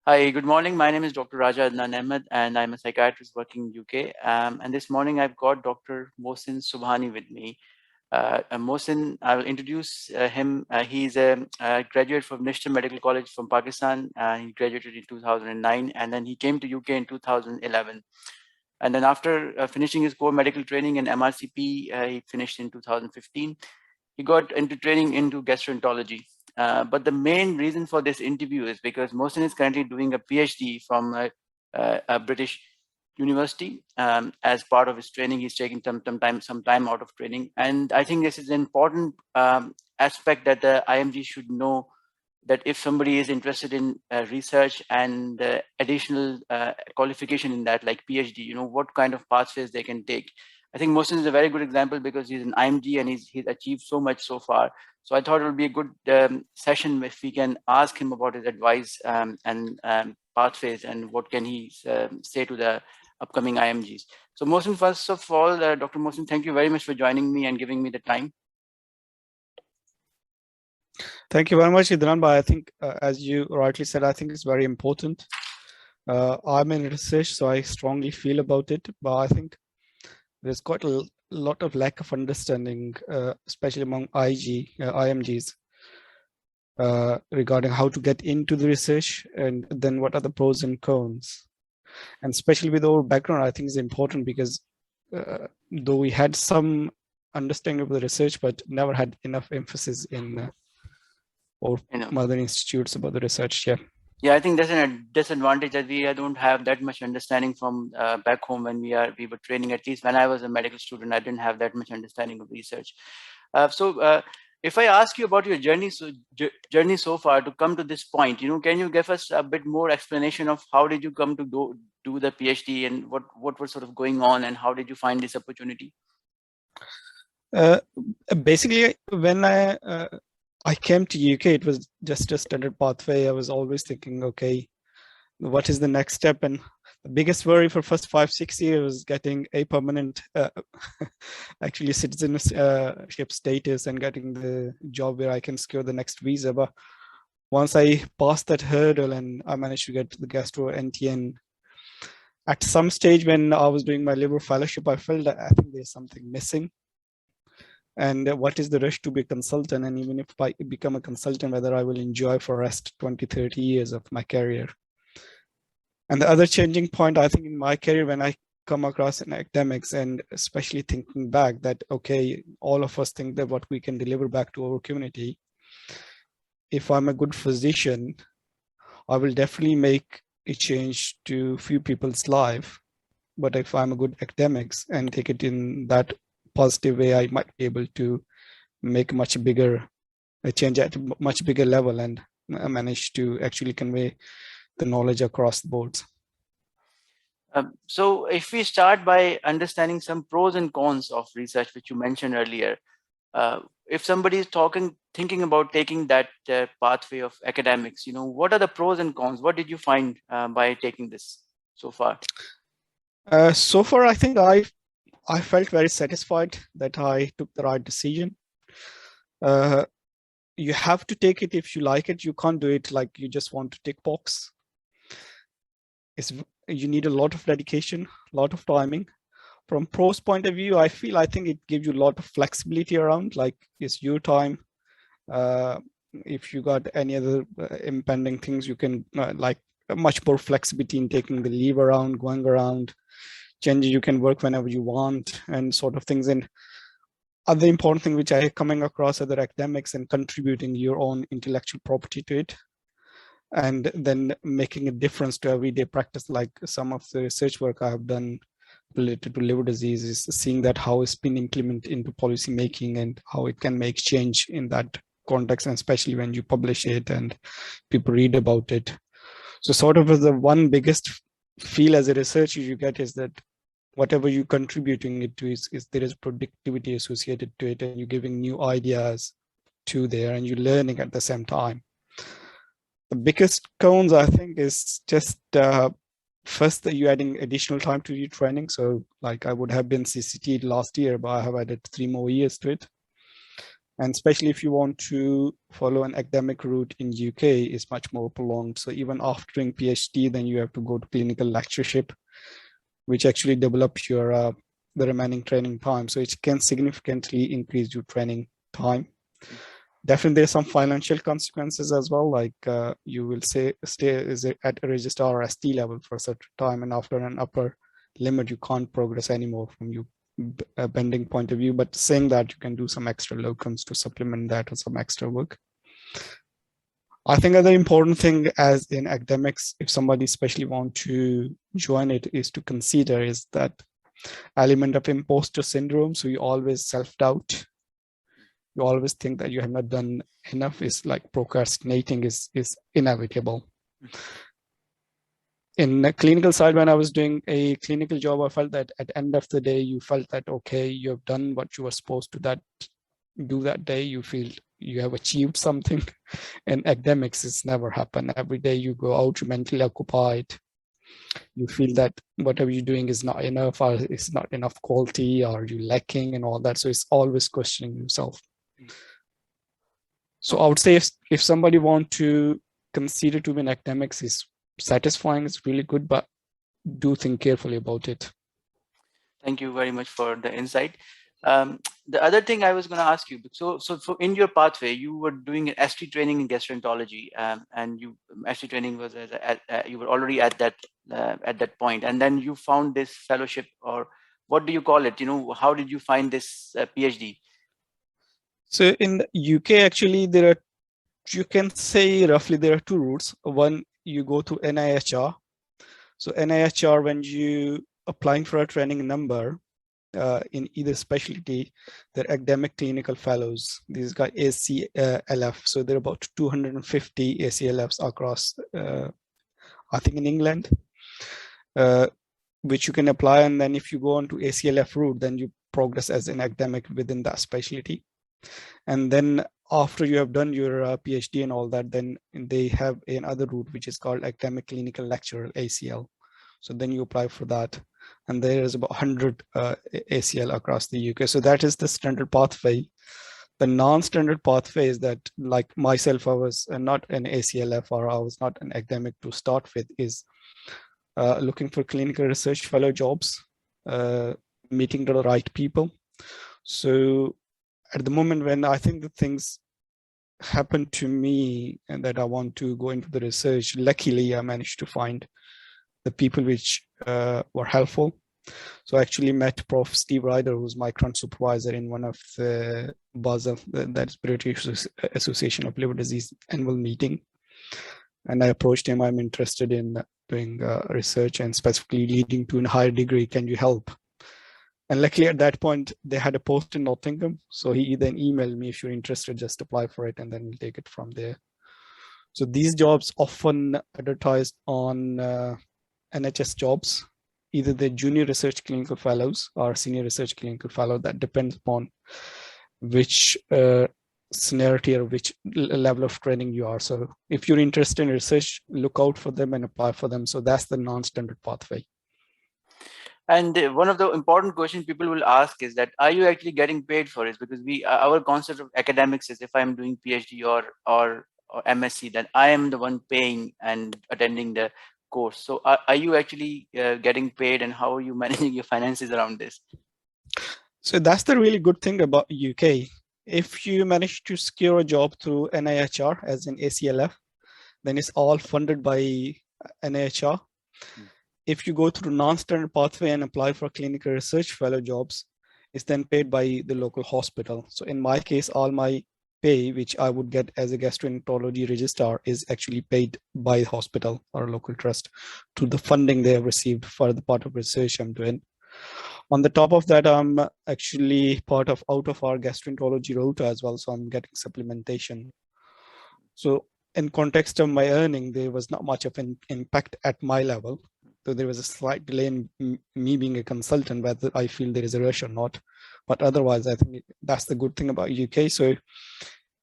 Hi, good morning. My name is Dr. Raja Adnan Ahmed, and I'm a psychiatrist working in UK. And this morning I've got Dr. Mohsin Subhani with me. Mohsin, I will introduce him. He's a graduate from National Medical College from Pakistan. He graduated in 2009, and then he came to UK in 2011. And then after finishing his core medical training in MRCP, he finished in 2015. He got into training into gastroenterology. But the main reason for this interview is because Mohsin is currently doing a PhD from a British university. As part of his training, he's taking some time out of training. And I think this is an important aspect that the IMG should know, that if somebody is interested in research and additional qualification in that, like PhD, what kind of pathways they can take. I think Mohsin is a very good example because he's an IMG and he's achieved so much so far. So I thought it would be a good session if we can ask him about his advice and pathways and what can he say to the upcoming IMGs. So Mohsin, first of all, Dr. Mohsin, thank you very much for joining me and giving me the time. Thank you very much, Idran. But I think, as you rightly said, I think it's very important. I'm in research, so I strongly feel about it. But I think there's quite a lot of lack of understanding, especially among IMGs, regarding how to get into the research and then what are the pros and cons. And especially with our background, I think it's important because though we had some understanding of the research, but never had enough emphasis in or mother institutes about the research. Yeah, I think that's a disadvantage that we don't have that much understanding from back home when we were training. At least when I was a medical student, I didn't have that much understanding of research. So if I ask you about your journey so far to come to this point, can you give us a bit more explanation of how did you come to do the PhD and what was sort of going on and how did you find this opportunity? Basically, when I came to UK, it was just a standard pathway. I was always thinking, okay, what is the next step? And the biggest worry for first 5-6 years was getting a permanent, actually citizenship status and getting the job where I can secure the next visa. But once I passed that hurdle and I managed to get the gastro NTN, at some stage when I was doing my liver fellowship, I felt that I think there's something missing. And what is the rush to be a consultant? And even if I become a consultant, whether I will enjoy for the rest 20-30 years of my career. And the other changing point, I think, in my career, when I come across in academics and especially thinking back that, okay, all of us think that what we can deliver back to our community. If I'm a good physician, I will definitely make a change to few people's life. But if I'm a good academics and take it in that positive way, I might be able to make a change at a much bigger level and manage to actually convey the knowledge across the boards. So if we start by understanding some pros and cons of research, which you mentioned earlier, if somebody is thinking about taking that pathway of academics, what are the pros and cons? What did you find by taking this so far? So far, I think I felt very satisfied that I took the right decision. You have to take it if you like it. You can't do it like you just want to tick box. You need a lot of dedication, a lot of timing. From pros point of view, I think it gives you a lot of flexibility around, like it's your time. If you got any other impending things, you can like much more flexibility in taking the leave around, going around, changing. You can work whenever you want and sort of things. And other important thing which I coming across other academics and contributing your own intellectual property to it, and then making a difference to everyday practice. Like some of the research work I have done related to liver disease is seeing that how it's been implemented into policy making and how it can make change in that context, and especially when you publish it and people read about it. So sort of the one biggest feel as a researcher you get is that whatever you're contributing it to is there is productivity associated to it, and you're giving new ideas to there and you're learning at the same time. The biggest cons, I think, is just first that you're adding additional time to your training. So like I would have been CCT last year, but I have added 3 more years to it. And especially if you want to follow an academic route in UK, is much more prolonged. So even after doing PhD, then you have to go to clinical lectureship, which actually develops your the remaining training time. So it can significantly increase your training time. Definitely, there's some financial consequences as well. Like you will stay at a registrar or ST level for a certain time, and after an upper limit, you can't progress anymore from your bending point of view. But saying that, you can do some extra locums to supplement that or some extra work. I think another important thing as in academics, if somebody especially want to join it, is to consider is that element of imposter syndrome. So you always self-doubt. You always think that you have not done enough. Is like procrastinating is inevitable. In the clinical side, when I was doing a clinical job, I felt that at the end of the day, you felt that, okay, you have done what you were supposed to do that day. You feel you have achieved something. In academics, it's never happened. Every day you go out, you're mentally occupied. You feel that whatever you're doing is not enough, or it's not enough quality, or you're lacking and all that. So it's always questioning yourself. So I would say if somebody want to consider to be in academics, is satisfying, it's really good, but do think carefully about it. Thank you very much for the insight. The other thing I was going to ask you, so in your pathway, you were doing an ST training in gastroenterology, and ST training was you were already at that point, and then you found this fellowship, or what do you call it? How did you find this PhD? So in the UK, actually, you can say roughly there are two routes. One, you go to NIHR. So NIHR, when you applying for a training number in either specialty, they're academic clinical fellows. These guys ACLF. So there are about 250 ACLFs across, I think in England, which you can apply. And then if you go on to ACLF route, then you progress as an academic within that specialty. And then after you have done your PhD and all that, then they have another route, which is called academic clinical lecturer, ACL. So then you apply for that. And there is about 100 ACL across the UK. So that is the standard pathway. The non-standard pathway is that, like myself, I was not an ACLF, or I was not an academic to start with, is looking for clinical research fellow jobs, meeting the right people. So at the moment when I think the things happened to me and that I want to go into the research, luckily I managed to find the people which were helpful. So I actually met Prof. Steve Ryder, who's my current supervisor in one of the Basel, that is British Association of Liver Disease annual meeting. And I approached him, I'm interested in doing research and specifically leading to a higher degree, can you help? And luckily at that point, they had a post in Nottingham. So he then emailed me, if you're interested, just apply for it and then we'll take it from there. So these jobs often advertised on NHS jobs, either the junior research clinical fellows or senior research clinical fellow. That depends upon which seniority or which level of training you are. So if you're interested in research, look out for them and apply for them. So that's the non-standard pathway. And one of the important questions people will ask is that, are you actually getting paid for it? Because our concept of academics is, if I'm doing PhD or MSc, then I am the one paying and attending the course. So are you actually getting paid, and how are you managing your finances around this? So that's the really good thing about UK. If you manage to secure a job through NIHR as an ACLF, then it's all funded by NIHR. If you go through non-standard pathway and apply for clinical research fellow jobs, it's then paid by the local hospital. So in my case, all my pay, which I would get as a gastroenterology registrar, is actually paid by the hospital or local trust to the funding they have received for the part of research I'm doing. On the top of that, I'm actually part of out of our gastroenterology rota as well, so I'm getting supplementation. So in context of my earning, there was not much of an impact at my level. So there was a slight delay in me being a consultant, whether I feel there is a rush or not. But otherwise, I think that's the good thing about UK. So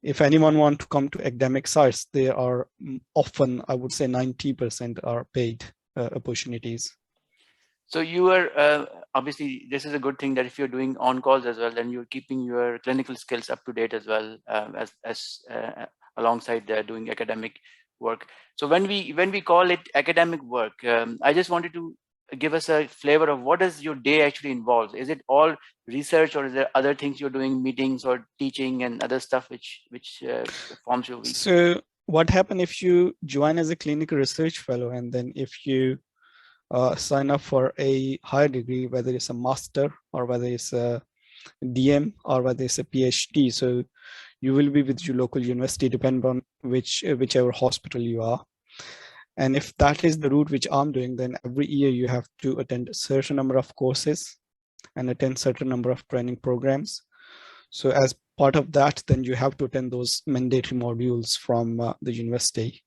if anyone wants to come to academic sites, they are often, I would say 90% are paid opportunities. So you are obviously, this is a good thing that if you're doing on calls as well, then you're keeping your clinical skills up to date as well, as alongside doing academic work. So when we call it academic work, I just wanted to give us a flavor of what does your day actually involve. Is it all research, or is there other things you're doing, meetings or teaching and other stuff which forms your week? So what happens if you join as a clinical research fellow, and then if you sign up for a higher degree, whether it's a master or whether it's a DM or whether it's a PhD. So you will be with your local university, depending on whichever hospital you are. And if that is the route which I'm doing, then every year you have to attend a certain number of courses and attend certain number of training programs. So as part of that, then you have to attend those mandatory modules from the university.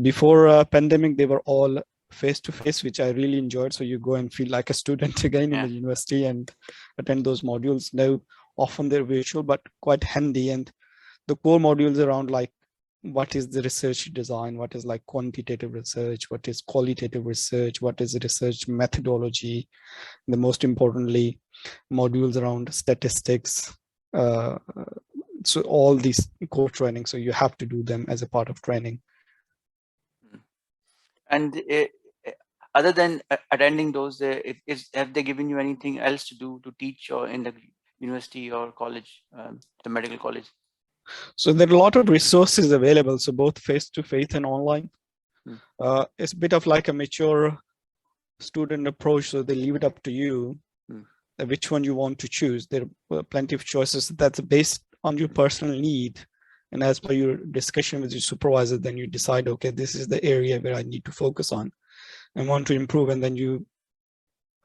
Before pandemic, they were all face-to-face, which I really enjoyed. So you go and feel like a student again in the university and attend those modules. Now, often they're virtual, but quite handy. And the core modules around like what is the research design, what is like quantitative research, what is qualitative research, what is research methodology, the most importantly, modules around statistics. So all these core training, so you have to do them as a part of training. And other than attending those, have they given you anything else to do, to teach, or in the university or college, the medical college? So there are a lot of resources available, so both face-to-face and online. It's a bit of like a mature student approach, so they leave it up to you which one you want to choose. There are plenty of choices that's based on your personal need, and as per your discussion with your supervisor, then you decide, okay, this is the area where I need to focus on and want to improve, and then you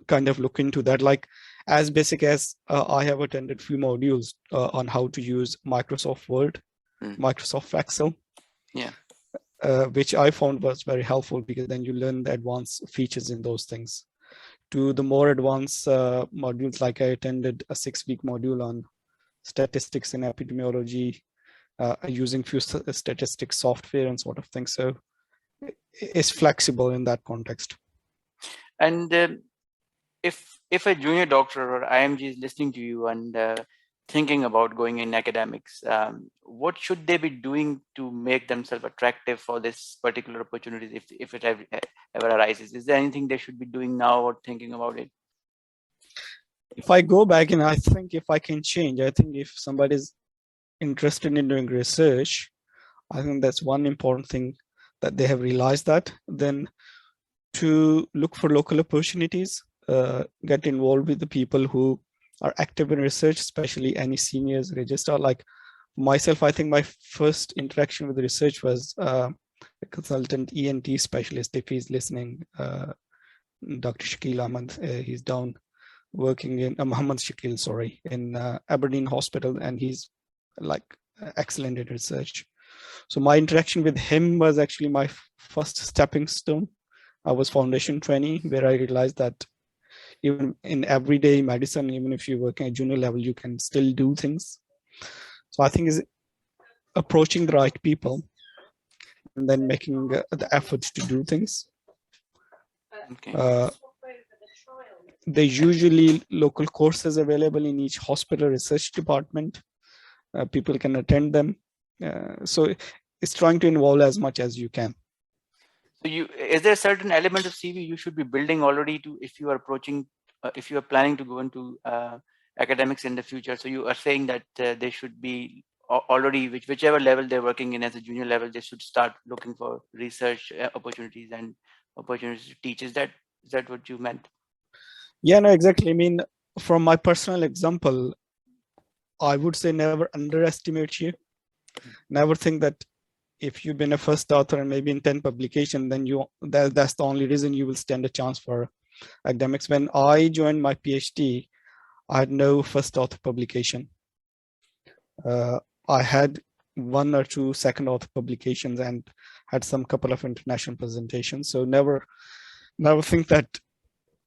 kind of look into that. Like as basic as I have attended few modules on how to use Microsoft Word, Microsoft Excel, which I found was very helpful, because then you learn the advanced features in those things. To the more advanced modules, like I attended a 6-week module on statistics and epidemiology, using few statistics software and sort of thing. So it's flexible in that context. And if a junior doctor or IMG is listening to you and thinking about going in academics, what should they be doing to make themselves attractive for this particular opportunity if it ever arises? Is there anything they should be doing now or thinking about it? If I go back and I think if I can change, I think if somebody's interested in doing research, I think that's one important thing that they have realized, that then to look for local opportunities, get involved with the people who are active in research, especially any seniors registrar. Like myself, I think my first interaction with research was a consultant ENT specialist, if he's listening, Dr. Shakil Ahmed, he's down working in Muhammad Shakil, sorry, in Aberdeen Hospital, and he's like excellent in research. So my interaction with him was actually my first stepping stone. I was foundation trainee, where I realized that even in everyday medicine, even if you're working at junior level, you can still do things. So I think is approaching the right people and then making the effort to do things. There's usually local courses available in each hospital research department. People can attend them. So it's trying to involve as much as you can. So is there a certain element of CV you should be building already to, if you are approaching, if you are planning to go into academics in the future? So you are saying that they should be already, whichever level they're working in as a junior level, they should start looking for research opportunities and opportunities to teach. Is that what you meant? Yeah, no, exactly. I mean, from my personal example, I would say never underestimate you. Never think that if you've been a first author and maybe in 10 publications, then that's the only reason you will stand a chance for academics. When I joined my PhD, I had no first author publication. I had 1 or 2 second author publications and had some couple of international presentations. So never think that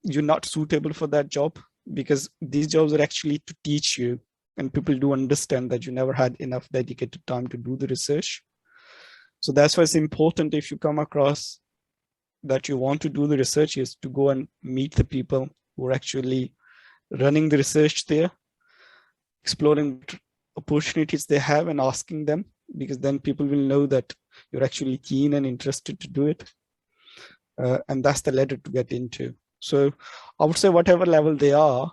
you're not suitable for that job, because these jobs are actually to teach you, and people do understand that you never had enough dedicated time to do the research. So that's why it's important, if you come across that you want to do the research is to go and meet the people who are actually running the research there, exploring what opportunities they have and asking them, because then people will know that you're actually keen and interested to do it. And that's the ladder to get into. So I would say whatever level they are,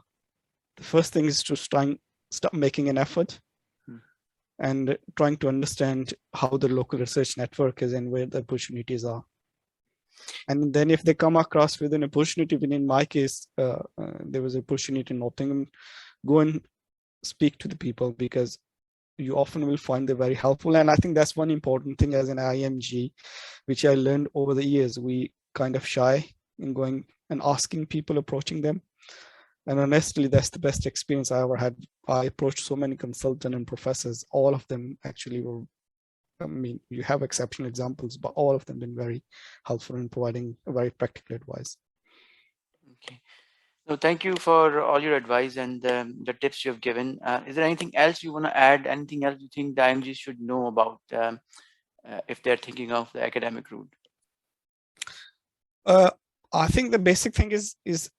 the first thing is to start making an effort and trying to understand how the local research network is and where the opportunities are. And then if they come across with an opportunity, in my case, there was an opportunity in Nottingham, go and speak to the people, because you often will find they're very helpful. And I think that's one important thing as an IMG, which I learned over the years. We kind of shy in going and asking people, approaching them. And honestly, that's the best experience I ever had. I approached so many consultants and professors. All of them actually were, I mean, you have exceptional examples, but all of them been very helpful in providing very practical advice. Okay. So thank you for all your advice and the tips you have given. Is there anything else you want to add? Anything else you think the IMGs should know about if they're thinking of the academic route? I think the basic thing is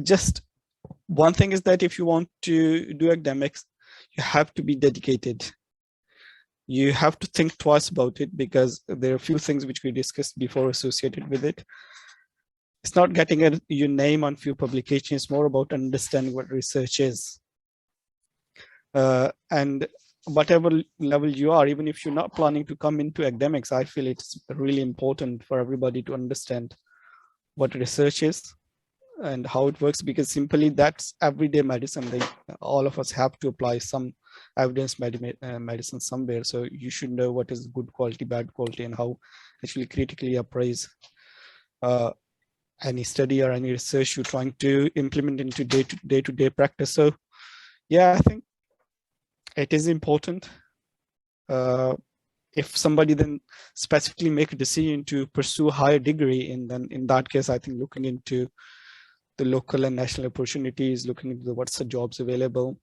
just one thing is that if you want to do academics, you have to be dedicated. You have to think twice about it, because there are a few things which we discussed before associated with it. It's not getting your name on few publications, it's more about understanding what research is. And whatever level you are, even if you're not planning to come into academics, I feel it's really important for everybody to understand what research is and how it works, because simply that's everyday medicine. All of us have to apply some evidence medicine somewhere. So you should know what is good quality, bad quality, and how actually critically appraise any study or any research you're trying to implement into day-to-day practice. So yeah, I think it is important. If somebody then specifically make a decision to pursue a higher degree, and then in that case, I think looking into the local and national opportunities, looking into what's the jobs available,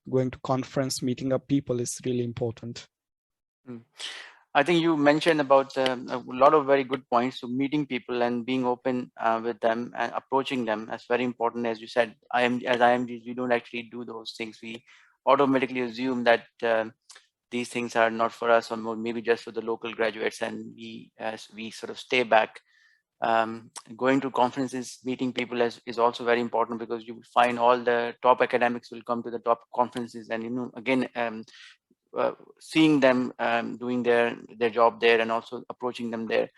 going to conference, meeting up people is really important. I think you mentioned about a lot of very good points. So meeting people and being open with them and approaching them, that's very important. As you said, as IMGs, we don't actually do those things. We automatically assume that these things are not for us, or maybe just for the local graduates, and we sort of stay back. Going to conferences, meeting people is also very important, because you will find all the top academics will come to the top conferences, and again, seeing them doing their job there, and also approaching them there.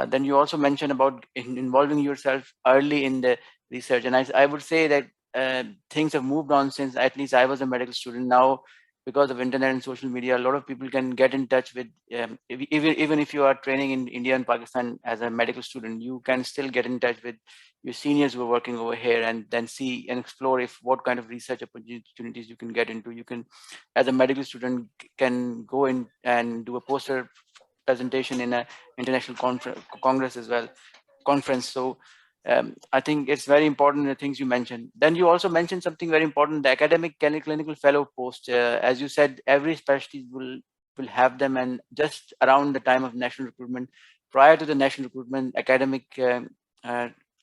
Then you also mentioned about involving yourself early in the research, and I would say that things have moved on since at least I was a medical student. Now, because of internet and social media, a lot of people can get in touch with, even if you are training in India and Pakistan as a medical student, you can still get in touch with your seniors who are working over here, and then see and explore what kind of research opportunities you can get into. You can, as a medical student, can go in and do a poster presentation in a international congress as well, conference. So I think it's very important, the things you mentioned. Then you also mentioned something very important, the academic clinical fellow post. As you said, every specialty will have them, and just around the time of national recruitment, prior to the national recruitment, academic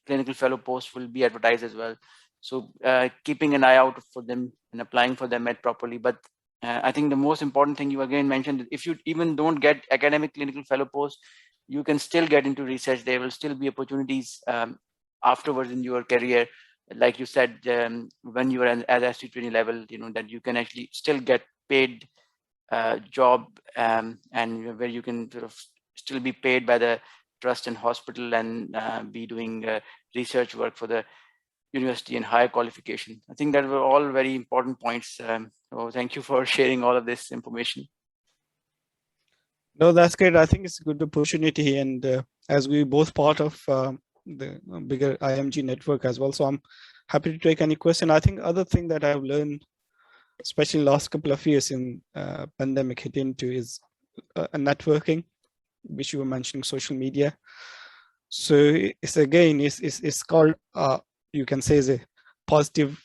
clinical fellow posts will be advertised as well. So keeping an eye out for them and applying for them properly. But I think the most important thing you again mentioned, if you even don't get academic clinical fellow post, you can still get into research. There will still be opportunities afterwards in your career. Like you said, when you are at ST20 level, that you can actually still get paid job, and where you can sort of still be paid by the trust and hospital, and be doing research work for the university and higher qualification. I think that were all very important points. So thank you for sharing all of this information. No, that's great. I think it's a good opportunity, and as we both part of the bigger IMG network as well, so I'm happy to take any question. I think other thing that I've learned, especially last couple of years in pandemic hit into, is networking, which you were mentioning, social media. So it's again, it's called, you can say, is a positive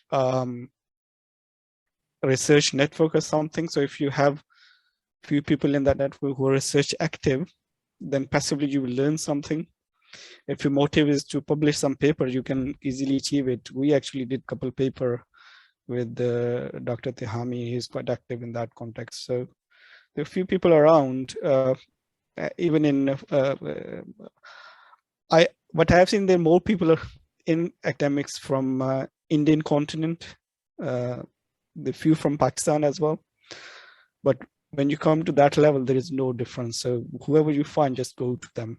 research network or something. So if you have few people in that network who are research active, then passively you will learn something. if your motive is to publish some paper, you can easily achieve it. We actually did a couple paper with Dr. Tihami. He's quite active in that context. So there are a few people around, even in, what I have seen, there are more people in academics from Indian continent, the few from Pakistan as well. But when you come to that level, there is no difference. So whoever you find, just go to them,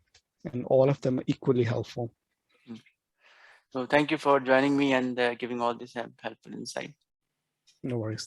and all of them are equally helpful. So thank you for joining me and giving all this helpful insight. No worries.